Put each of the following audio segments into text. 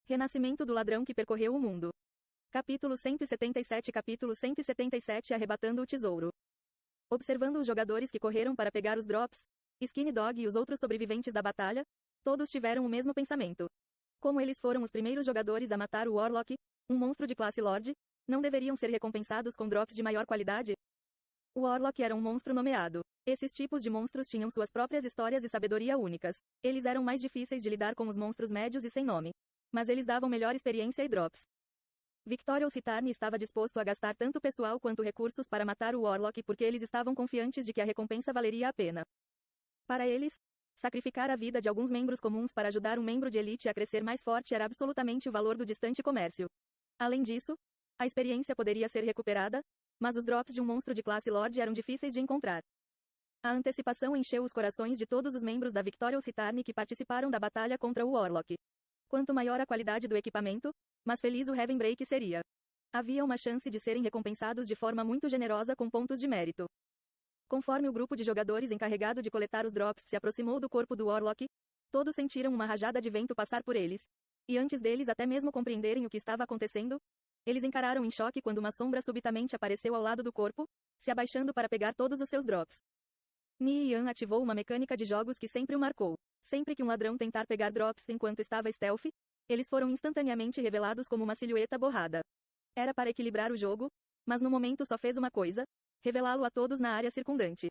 Renascimento do ladrão que percorreu o mundo. Capítulo 177 Arrebatando o tesouro. Observando os jogadores que correram para pegar os drops, Skinny Dog e os outros sobreviventes da batalha, todos tiveram o mesmo pensamento. Como eles foram os primeiros jogadores a matar o Warlock, um monstro de classe Lorde, não deveriam ser recompensados com drops de maior qualidade? O Warlock era um monstro nomeado. Esses tipos de monstros tinham suas próprias histórias e sabedoria únicas. Eles eram mais difíceis de lidar com os monstros médios e sem nome. Mas eles davam melhor experiência e drops. Victorious Return estava disposto a gastar tanto pessoal quanto recursos para matar o Warlock porque eles estavam confiantes de que a recompensa valeria a pena. Para eles, sacrificar a vida de alguns membros comuns para ajudar um membro de elite a crescer mais forte era absolutamente o valor do distante comércio. Além disso, a experiência poderia ser recuperada, mas os drops de um monstro de classe Lorde eram difíceis de encontrar. A antecipação encheu os corações de todos os membros da Victorious Return que participaram da batalha contra o Warlock. Quanto maior a qualidade do equipamento, mais feliz o Heaven Break seria. Havia uma chance de serem recompensados de forma muito generosa com pontos de mérito. Conforme o grupo de jogadores encarregado de coletar os drops se aproximou do corpo do Warlock, todos sentiram uma rajada de vento passar por eles. E antes deles até mesmo compreenderem o que estava acontecendo, eles encararam em choque quando uma sombra subitamente apareceu ao lado do corpo, se abaixando para pegar todos os seus drops. Nian ativou uma mecânica de jogos que sempre o marcou. Sempre que um ladrão tentar pegar drops enquanto estava stealth, eles foram instantaneamente revelados como uma silhueta borrada. Era para equilibrar o jogo, mas no momento só fez uma coisa: revelá-lo a todos na área circundante.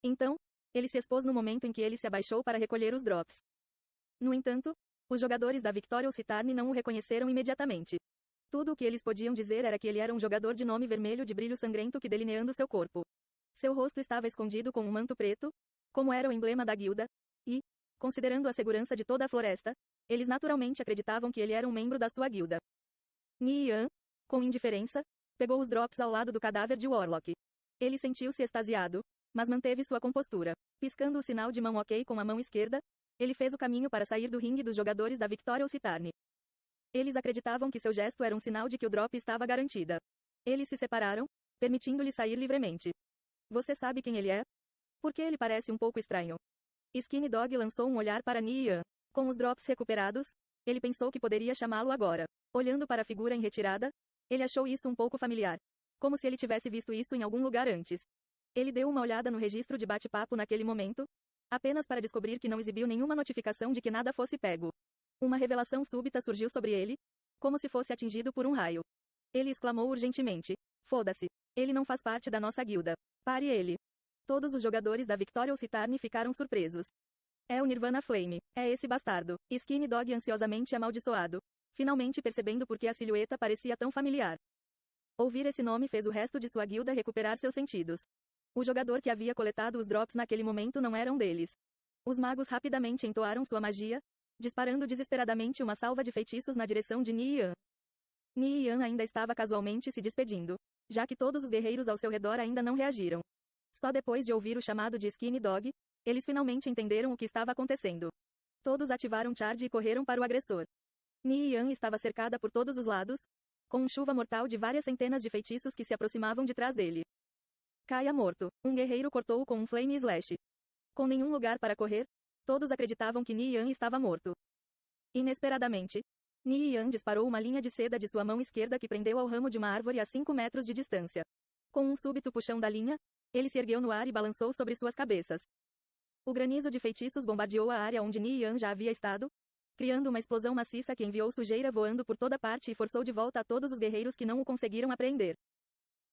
Então, ele se expôs no momento em que ele se abaixou para recolher os drops. No entanto, os jogadores da Victorious Return não o reconheceram imediatamente. Tudo o que eles podiam dizer era que ele era um jogador de nome vermelho de brilho sangrento que delineando seu corpo. Seu rosto estava escondido com um manto preto, como era o emblema da guilda, e, considerando a segurança de toda a floresta, eles naturalmente acreditavam que ele era um membro da sua guilda. Nian, com indiferença, pegou os drops ao lado do cadáver de Warlock. Ele sentiu-se extasiado, mas manteve sua compostura. Piscando o sinal de mão ok com a mão esquerda, ele fez o caminho para sair do ringue dos jogadores da Victorious Return. Eles acreditavam que seu gesto era um sinal de que o drop estava garantida. Eles se separaram, permitindo-lhe sair livremente. Você sabe quem ele é? Por que ele parece um pouco estranho? Skinny Dog lançou um olhar para Nian. Com os drops recuperados, ele pensou que poderia chamá-lo agora. Olhando para a figura em retirada, ele achou isso um pouco familiar. Como se ele tivesse visto isso em algum lugar antes. Ele deu uma olhada no registro de bate-papo naquele momento, apenas para descobrir que não exibiu nenhuma notificação de que nada fosse pego. Uma revelação súbita surgiu sobre ele, como se fosse atingido por um raio. Ele exclamou urgentemente: foda-se. Ele não faz parte da nossa guilda. Pare ele. Todos os jogadores da Victorious Return ficaram surpresos. É o Nirvana Flame. É esse bastardo. Skinny Dog ansiosamente amaldiçoado. Finalmente percebendo por que a silhueta parecia tão familiar. Ouvir esse nome fez o resto de sua guilda recuperar seus sentidos. O jogador que havia coletado os drops naquele momento não era um deles. Os magos rapidamente entoaram sua magia, disparando desesperadamente uma salva de feitiços na direção de Nian. Nian ainda estava casualmente se despedindo, já que todos os guerreiros ao seu redor ainda não reagiram. Só depois de ouvir o chamado de Skinny Dog, eles finalmente entenderam o que estava acontecendo. Todos ativaram Charge e correram para o agressor. Nian estava cercada por todos os lados, com uma chuva mortal de várias centenas de feitiços que se aproximavam de trás dele. Caia morto. Um guerreiro cortou-o com um Flame Slash. Com nenhum lugar para correr, todos acreditavam que Nian estava morto. Inesperadamente, Nian disparou uma linha de seda de sua mão esquerda que prendeu ao ramo de uma árvore a 5 metros de distância. Com um súbito puxão da linha, ele se ergueu no ar e balançou sobre suas cabeças. O granizo de feitiços bombardeou a área onde Nian já havia estado, criando uma explosão maciça que enviou sujeira voando por toda parte e forçou de volta a todos os guerreiros que não o conseguiram apreender.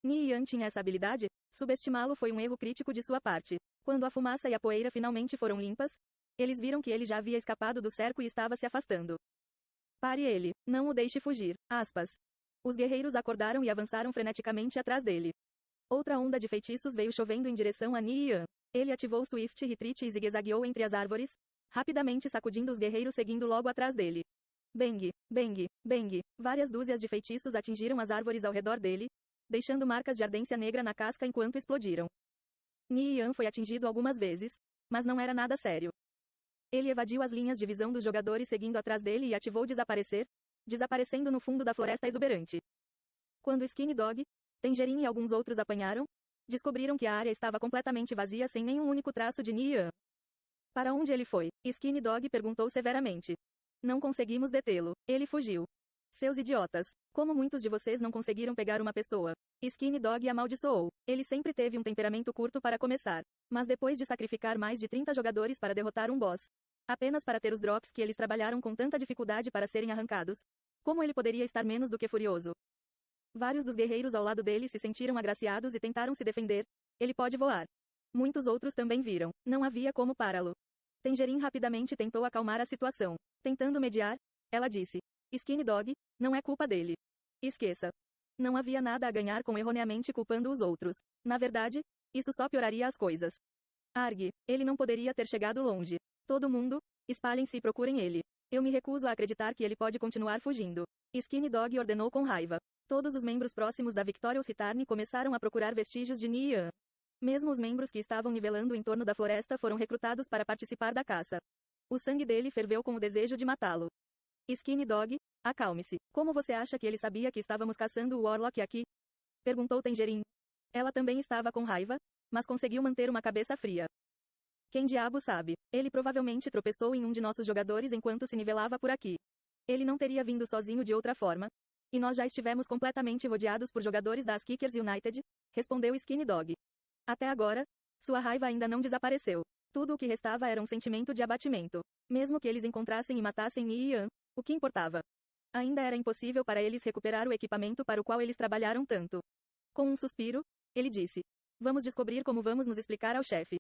Nian tinha essa habilidade? Subestimá-lo foi um erro crítico de sua parte. Quando a fumaça e a poeira finalmente foram limpas, eles viram que ele já havia escapado do cerco e estava se afastando. Pare ele. Não o deixe fugir. Aspas. Os guerreiros acordaram e avançaram freneticamente atrás dele. Outra onda de feitiços veio chovendo em direção a Nian. Ele ativou Swift Retreat e zigue-zagueou entre as árvores, rapidamente sacudindo os guerreiros seguindo logo atrás dele. Bang, bang, bang. Várias dúzias de feitiços atingiram as árvores ao redor dele, deixando marcas de ardência negra na casca enquanto explodiram. Nian foi atingido algumas vezes, mas não era nada sério. Ele evadiu as linhas de visão dos jogadores seguindo atrás dele e ativou desaparecer, desaparecendo no fundo da floresta exuberante. Quando Skinny Dog, Tangerine e alguns outros apanharam, descobriram que a área estava completamente vazia sem nenhum único traço de Nian. Para onde ele foi? Skinny Dog perguntou severamente. Não conseguimos detê-lo. Ele fugiu. Seus idiotas. Como muitos de vocês não conseguiram pegar uma pessoa? Skinny Dog amaldiçoou. Ele sempre teve um temperamento curto para começar. Mas depois de sacrificar mais de 30 jogadores para derrotar um boss, apenas para ter os drops que eles trabalharam com tanta dificuldade para serem arrancados, como ele poderia estar menos do que furioso? Vários dos guerreiros ao lado dele se sentiram agraciados e tentaram se defender. Ele pode voar. Muitos outros também viram. Não havia como pará-lo. Tangerine rapidamente tentou acalmar a situação. Tentando mediar, ela disse: Skinny Dog, não é culpa dele. Esqueça. Não havia nada a ganhar com erroneamente culpando os outros. Na verdade, isso só pioraria as coisas. Arg, ele não poderia ter chegado longe. Todo mundo, espalhem-se e procurem ele. Eu me recuso a acreditar que ele pode continuar fugindo. Skinny Dog ordenou com raiva. Todos os membros próximos da Victorious Return começaram a procurar vestígios de Nian. Mesmo os membros que estavam nivelando em torno da floresta foram recrutados para participar da caça. O sangue dele ferveu com o desejo de matá-lo. Skinny Dog, acalme-se. Como você acha que ele sabia que estávamos caçando o Warlock aqui? Perguntou Tangerine. Ela também estava com raiva, mas conseguiu manter uma cabeça fria. Quem diabo sabe? Ele provavelmente tropeçou em um de nossos jogadores enquanto se nivelava por aqui. Ele não teria vindo sozinho de outra forma. E nós já estivemos completamente rodeados por jogadores das Kickers United, respondeu Skinny Dog. Até agora, sua raiva ainda não desapareceu. Tudo o que restava era um sentimento de abatimento. Mesmo que eles encontrassem e matassem Nian, o que importava? Ainda era impossível para eles recuperar o equipamento para o qual eles trabalharam tanto. Com um suspiro, ele disse: Vamos descobrir como vamos nos explicar ao chefe.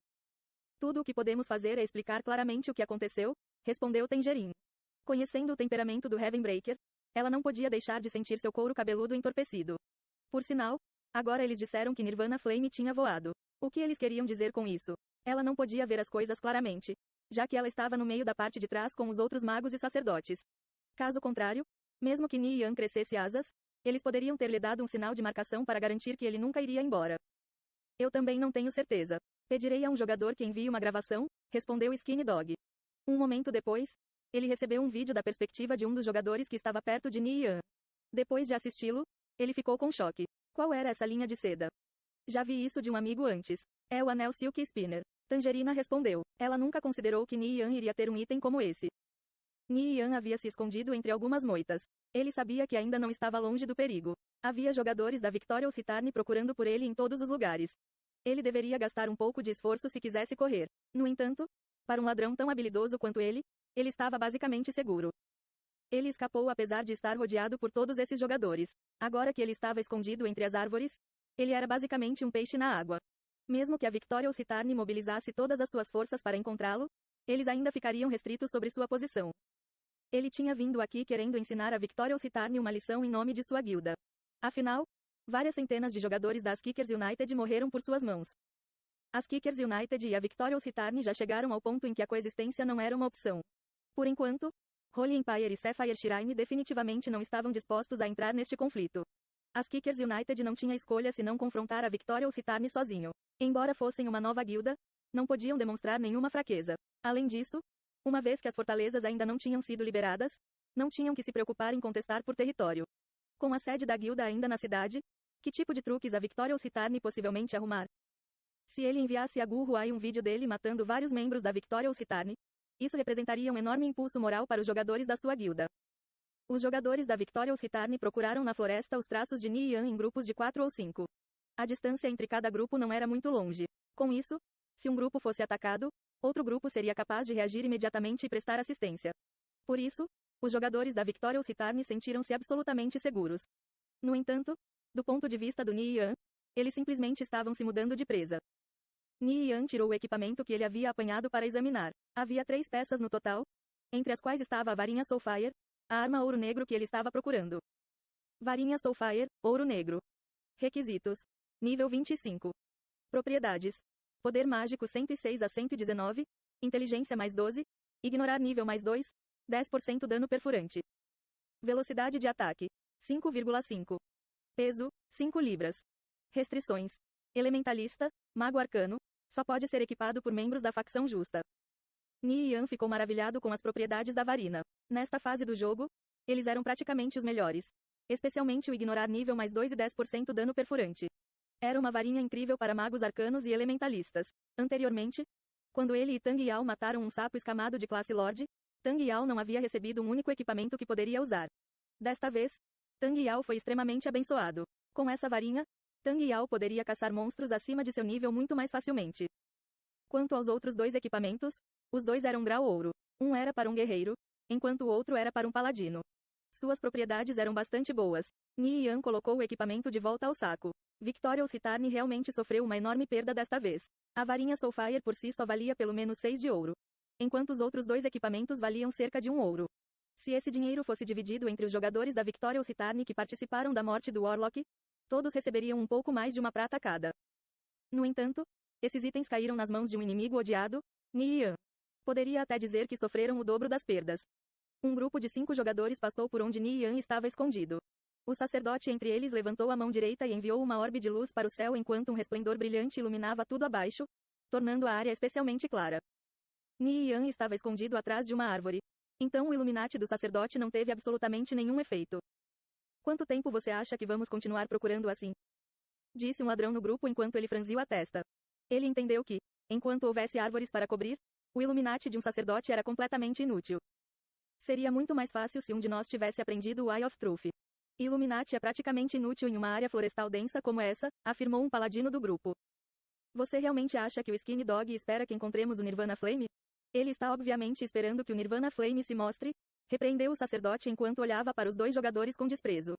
Tudo o que podemos fazer é explicar claramente o que aconteceu, respondeu Tangerine. Conhecendo o temperamento do Heavenbreaker, ela não podia deixar de sentir seu couro cabeludo entorpecido. Por sinal, agora eles disseram que Nirvana Flame tinha voado. O que eles queriam dizer com isso? Ela não podia ver as coisas claramente, já que ela estava no meio da parte de trás com os outros magos e sacerdotes. Caso contrário, mesmo que Nian crescesse asas, eles poderiam ter lhe dado um sinal de marcação para garantir que ele nunca iria embora. Eu também não tenho certeza. Pedirei a um jogador que envie uma gravação, respondeu Skinny Dog. Um momento depois, ele recebeu um vídeo da perspectiva de um dos jogadores que estava perto de Nian. Depois de assisti-lo, ele ficou com choque. Qual era essa linha de seda? Já vi isso de um amigo antes. É o anel Silk Spinner. Tangerina respondeu. Ela nunca considerou que Nian iria ter um item como esse. Nian havia se escondido entre algumas moitas. Ele sabia que ainda não estava longe do perigo. Havia jogadores da Victorious Return procurando por ele em todos os lugares. Ele deveria gastar um pouco de esforço se quisesse correr. No entanto, para um ladrão tão habilidoso quanto ele estava basicamente seguro. Ele escapou apesar de estar rodeado por todos esses jogadores. Agora que ele estava escondido entre as árvores, ele era basicamente um peixe na água. Mesmo que a Victorious Return mobilizasse todas as suas forças para encontrá-lo, eles ainda ficariam restritos sobre sua posição. Ele tinha vindo aqui querendo ensinar a Victorious Return uma lição em nome de sua guilda. Afinal, várias centenas de jogadores das Kickers United morreram por suas mãos. As Kickers United e a Victorious Return já chegaram ao ponto em que a coexistência não era uma opção. Por enquanto, Holy Empire e Sapphire Shrine definitivamente não estavam dispostos a entrar neste conflito. As Kickers United não tinha escolha senão confrontar a Victorious Return sozinho. Embora fossem uma nova guilda, não podiam demonstrar nenhuma fraqueza. Além disso, uma vez que as fortalezas ainda não tinham sido liberadas, não tinham que se preocupar em contestar por território. Com a sede da guilda ainda na cidade, que tipo de truques a Victorious Return possivelmente arrumar? Se ele enviasse a Gu Huai um vídeo dele matando vários membros da Victorious Return, isso representaria um enorme impulso moral para os jogadores da sua guilda. Os jogadores da Victorious Return procuraram na floresta os traços de Nian em grupos de 4 ou 5. A distância entre cada grupo não era muito longe. Com isso, se um grupo fosse atacado, outro grupo seria capaz de reagir imediatamente e prestar assistência. Por isso, os jogadores da Victorious Return sentiram-se absolutamente seguros. No entanto, do ponto de vista do Nian, eles simplesmente estavam se mudando de presa. Nian tirou o equipamento que ele havia apanhado para examinar. Havia 3 peças no total, entre as quais estava a varinha Soulfire, a arma ouro negro que ele estava procurando. Varinha Soulfire, ouro negro. Requisitos: nível 25. Propriedades: poder mágico 106 a 119, inteligência mais 12, ignorar nível mais 2, 10% dano perfurante. Velocidade de ataque: 5,5. Peso: 5 libras. Restrições: elementalista, mago arcano, só pode ser equipado por membros da facção justa. Nian ficou maravilhado com as propriedades da varina. Nesta fase do jogo, eles eram praticamente os melhores. Especialmente o ignorar nível mais 2 e 10% dano perfurante. Era uma varinha incrível para magos arcanos e elementalistas. Anteriormente, quando ele e Tang Yao mataram um sapo escamado de classe Lorde, Tang Yao não havia recebido um único equipamento que poderia usar. Desta vez, Tang Yao foi extremamente abençoado. Com essa varinha, Tang Yao poderia caçar monstros acima de seu nível muito mais facilmente. Quanto aos outros dois equipamentos, os dois eram grau ouro. Um era para um guerreiro, enquanto o outro era para um paladino. Suas propriedades eram bastante boas. Ni Yan colocou o equipamento de volta ao saco. Victorious Return realmente sofreu uma enorme perda desta vez. A varinha Soulfire por si só valia pelo menos 6 de ouro, enquanto os outros dois equipamentos valiam cerca de 1 ouro. Se esse dinheiro fosse dividido entre os jogadores da Victorious Return que participaram da morte do Warlock, todos receberiam um pouco mais de uma prata cada. No entanto, esses itens caíram nas mãos de um inimigo odiado, Ni Yan. Poderia até dizer que sofreram o dobro das perdas. Um grupo de 5 jogadores passou por onde Ni Yan estava escondido. O sacerdote entre eles levantou a mão direita e enviou uma orbe de luz para o céu enquanto um resplendor brilhante iluminava tudo abaixo, tornando a área especialmente clara. Ni Yan estava escondido atrás de uma árvore. Então o Illuminati do sacerdote não teve absolutamente nenhum efeito. Quanto tempo você acha que vamos continuar procurando assim? Disse um ladrão no grupo enquanto ele franziu a testa. Ele entendeu que, enquanto houvesse árvores para cobrir, o Illuminati de um sacerdote era completamente inútil. Seria muito mais fácil se um de nós tivesse aprendido o Eye of Truth. Illuminati é praticamente inútil em uma área florestal densa como essa, afirmou um paladino do grupo. Você realmente acha que o Skinny Dog espera que encontremos o Nirvana Flame? Ele está obviamente esperando que o Nirvana Flame se mostre, repreendeu o sacerdote enquanto olhava para os dois jogadores com desprezo.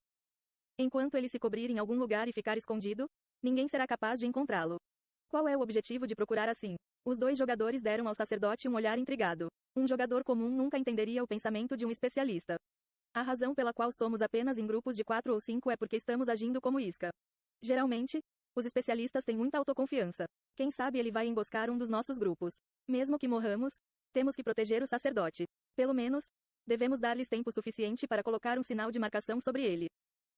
Enquanto ele se cobrir em algum lugar e ficar escondido, ninguém será capaz de encontrá-lo. Qual é o objetivo de procurar assim? Os dois jogadores deram ao sacerdote um olhar intrigado. Um jogador comum nunca entenderia o pensamento de um especialista. A razão pela qual somos apenas em grupos de 4 ou 5 é porque estamos agindo como isca. Geralmente, os especialistas têm muita autoconfiança. Quem sabe ele vai emboscar um dos nossos grupos. Mesmo que morramos, temos que proteger o sacerdote. Pelo menos, devemos dar-lhes tempo suficiente para colocar um sinal de marcação sobre ele.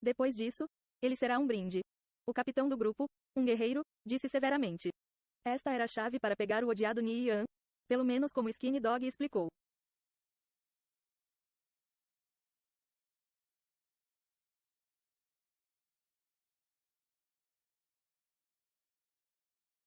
Depois disso, ele será um brinde. O capitão do grupo, um guerreiro, disse severamente. Esta era a chave para pegar o odiado Ni Yan, pelo menos como Skinny Dog explicou.